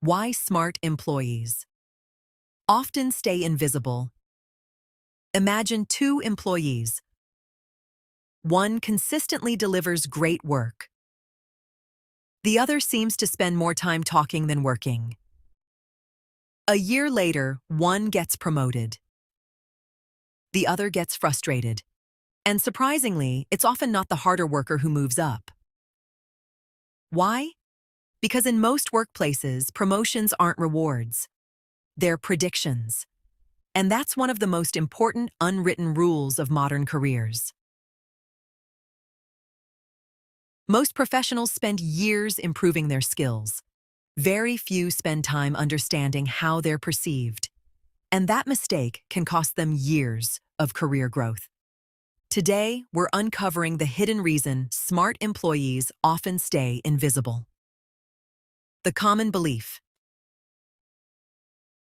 Why smart employees often stay invisible. Imagine two employees. One consistently delivers great work. The other seems to spend more time talking than working. A year later, one gets promoted. The other gets frustrated. And surprisingly, it's often not the harder worker who moves up. Why? Because in most workplaces, promotions aren't rewards. They're predictions. And that's one of the most important unwritten rules of modern careers. Most professionals spend years improving their skills. Very few spend time understanding how they're perceived. And that mistake can cost them years of career growth. Today, we're uncovering the hidden reason smart employees often stay invisible. The common belief.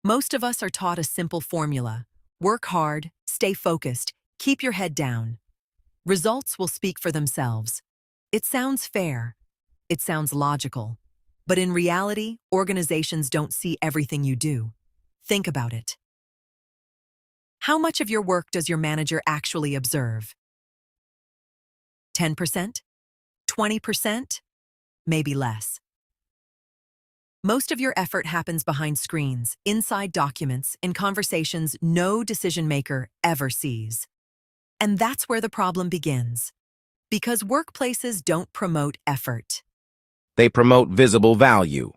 Most of us are taught a simple formula: work hard, stay focused, keep your head down. Results will speak for themselves. It sounds fair. It sounds logical. But in reality, organizations don't see everything you do. Think about it. How much of your work does your manager actually observe? 10%? 20%? Maybe less. Most of your effort happens behind screens, inside documents, in conversations no decision maker ever sees. And that's where the problem begins. Because workplaces don't promote effort. They promote visible value.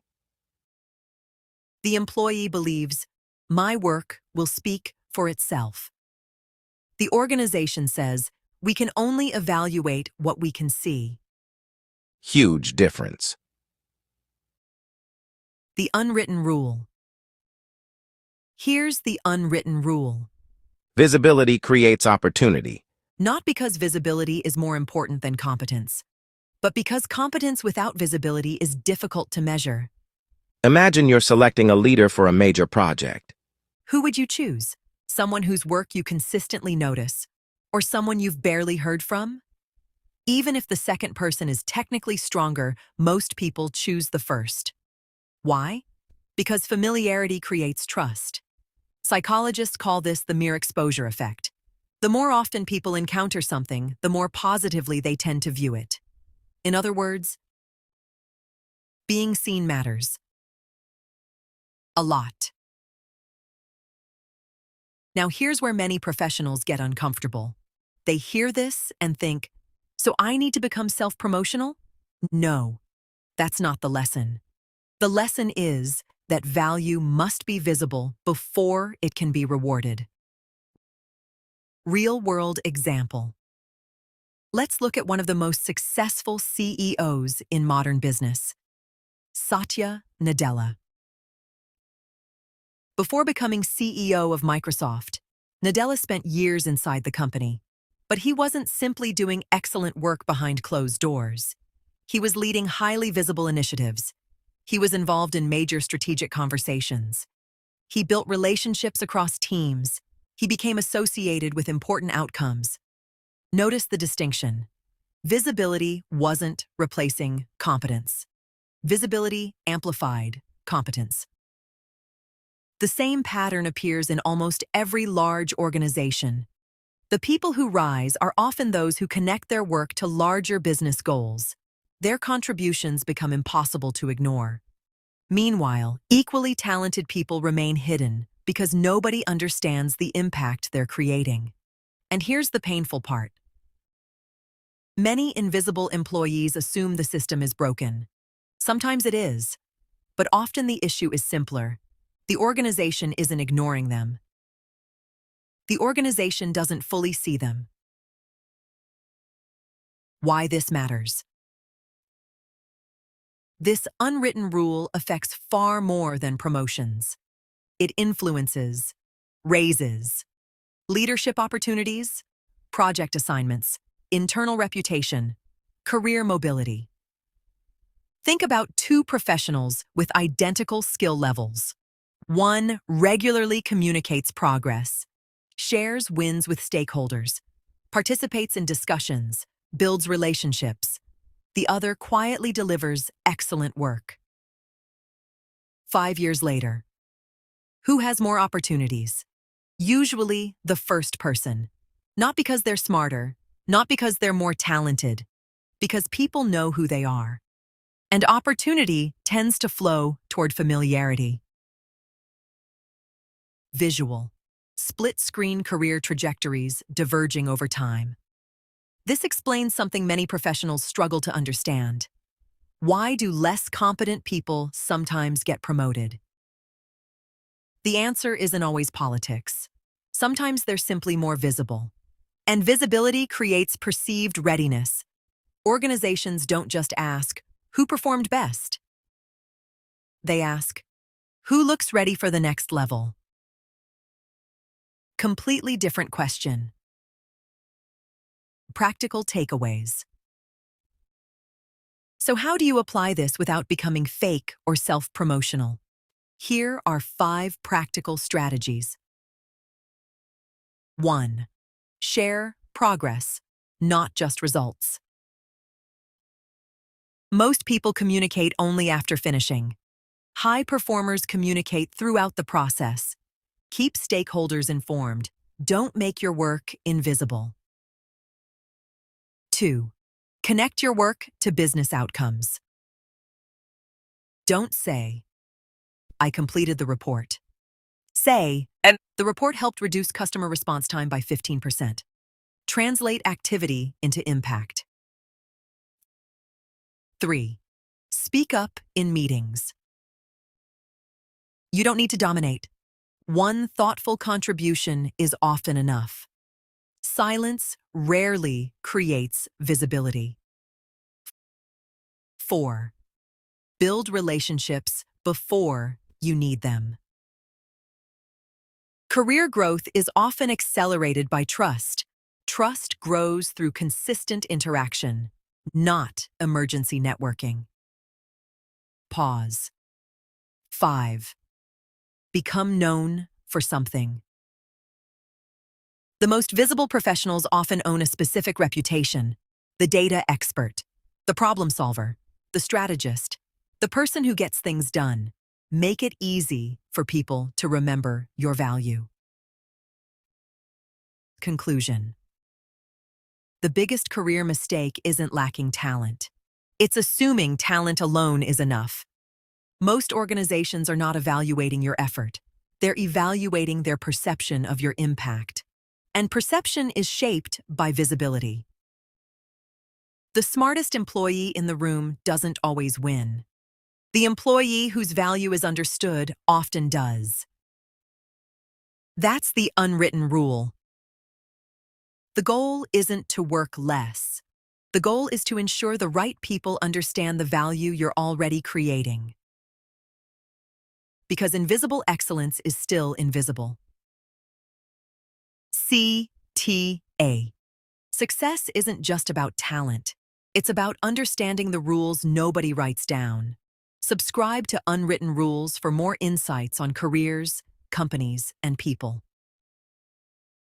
The employee believes, my work will speak for itself. The organization says, we can only evaluate what we can see. Huge difference. The unwritten rule. Here's the unwritten rule. Visibility creates opportunity. Not because visibility is more important than competence, but because competence without visibility is difficult to measure. Imagine you're selecting a leader for a major project. Who would you choose? Someone whose work you consistently notice, or someone you've barely heard from? Even if the second person is technically stronger, most people choose the first. Why? Because familiarity creates trust. Psychologists call this the mere exposure effect. The more often people encounter something, the more positively they tend to view it. In other words, being seen matters. A lot. Now here's where many professionals get uncomfortable. They hear this and think, so I need to become self-promotional? No, that's not the lesson. The lesson is that value must be visible before it can be rewarded. Real-world example. Let's look at one of the most successful CEOs in modern business, Satya Nadella. Before becoming CEO of Microsoft, Nadella spent years inside the company. But he wasn't simply doing excellent work behind closed doors. He was leading highly visible initiatives. He was involved in major strategic conversations. He built relationships across teams. He became associated with important outcomes. Notice the distinction. Visibility wasn't replacing competence. Visibility amplified competence. The same pattern appears in almost every large organization. The people who rise are often those who connect their work to larger business goals. Their contributions become impossible to ignore. Meanwhile, equally talented people remain hidden because nobody understands the impact they're creating. And here's the painful part. Many invisible employees assume the system is broken. Sometimes it is, but often the issue is simpler. The organization isn't ignoring them. The organization doesn't fully see them. Why this matters. This unwritten rule affects far more than promotions. It influences, raises, leadership opportunities, project assignments, internal reputation, career mobility. Think about two professionals with identical skill levels. One regularly communicates progress, shares wins with stakeholders, participates in discussions, builds relationships. The other quietly delivers excellent work. 5 years later. Who has more opportunities? Usually the first person. Not because they're smarter, not because they're more talented, because people know who they are. And opportunity tends to flow toward familiarity. Visual. Split-screen career trajectories diverging over time. This explains something many professionals struggle to understand. Why do less competent people sometimes get promoted? The answer isn't always politics. Sometimes they're simply more visible. And visibility creates perceived readiness. Organizations don't just ask, who performed best? They ask, who looks ready for the next level? Completely different question. Practical takeaways. So how do you apply this without becoming fake or self-promotional? Here are 5 practical strategies. 1. Share progress, not just results. Most people communicate only after finishing. High performers communicate throughout the process. Keep stakeholders informed. Don't make your work invisible. 2. Connect your work to business outcomes. Don't say, I completed the report. Say, and the report helped reduce customer response time by 15%. Translate activity into impact. 3. Speak up in meetings. You don't need to dominate. One thoughtful contribution is often enough. Silence rarely creates visibility. 4. Build relationships before you need them. Career growth is often accelerated by trust. Trust grows through consistent interaction, not emergency networking. Pause. 5. Become known for something. The most visible professionals often own a specific reputation: the data expert, the problem solver, the strategist, the person who gets things done. Make it easy for people to remember your value. Conclusion. The biggest career mistake isn't lacking talent. It's assuming talent alone is enough. Most organizations are not evaluating your effort. They're evaluating their perception of your impact. And perception is shaped by visibility. The smartest employee in the room doesn't always win. The employee whose value is understood often does. That's the unwritten rule. The goal isn't to work less. The goal is to ensure the right people understand the value you're already creating. Because invisible excellence is still invisible. CTA. Success isn't just about talent. It's about understanding the rules nobody writes down. Subscribe to Unwritten Rules for more insights on careers, companies, and people.